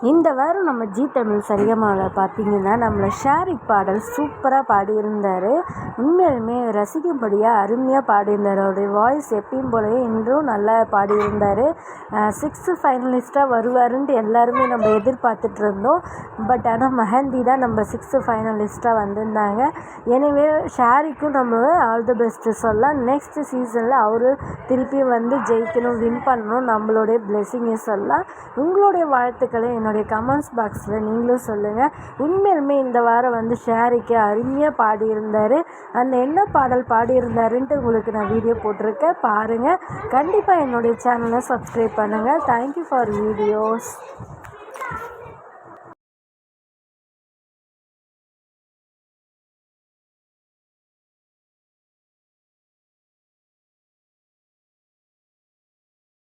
இந்த வாரம் நம்ம ஜீ தமிழ் சரிகமாவில் பார்த்தீங்கன்னா நம்மளை ஷாரிக் பாடல் சூப்பராக பாடியிருந்தார். உண்மையிலுமே ரசிக்கும்படியாக அருமையாக பாடியிருந்தார். அவருடைய வாய்ஸ் எப்பயும் போலவே இன்றும் நல்லா பாடியிருந்தார். 6th ஃபைனலிஸ்ட்டாக வருவாருன்ட்டு எல்லாருமே நம்ம எதிர்பார்த்துட்டு இருந்தோம். பட் ஆனால் மெஹந்தி தான் நம்ம 6th ஃபைனலிஸ்ட்டாக வந்திருந்தாங்க. எனவே ஷாரிக்கும் நம்ம ஆல் தி பெஸ்ட்டு சொல்லலாம். நெக்ஸ்ட் சீசனில் அவரு திருப்பியும் வந்து ஜெயிக்கணும், வின் பண்ணணும், நம்மளுடைய பிளெஸிங்கை சொல்லலாம். உங்களுடைய வாழ்த்துக்களை என்னுடைய கமெண்ட்ஸ் பாக்ஸில் நீங்களும் சொல்லுங்கள். உண்மையிலுமே இந்த வாரம் வந்து ஷாரிக்கு அருமையாக பாடியிருந்தார். அந்த என்ன பாடல் பாடியிருந்தாருன்ட்டு உங்களுக்கு நான் வீடியோ போட்டிருக்கேன், பாருங்கள். கண்டிப்பாக என்னுடைய சேனலை சப்ஸ்கிரைப் பண்ணுங்கள். Thank you for videos.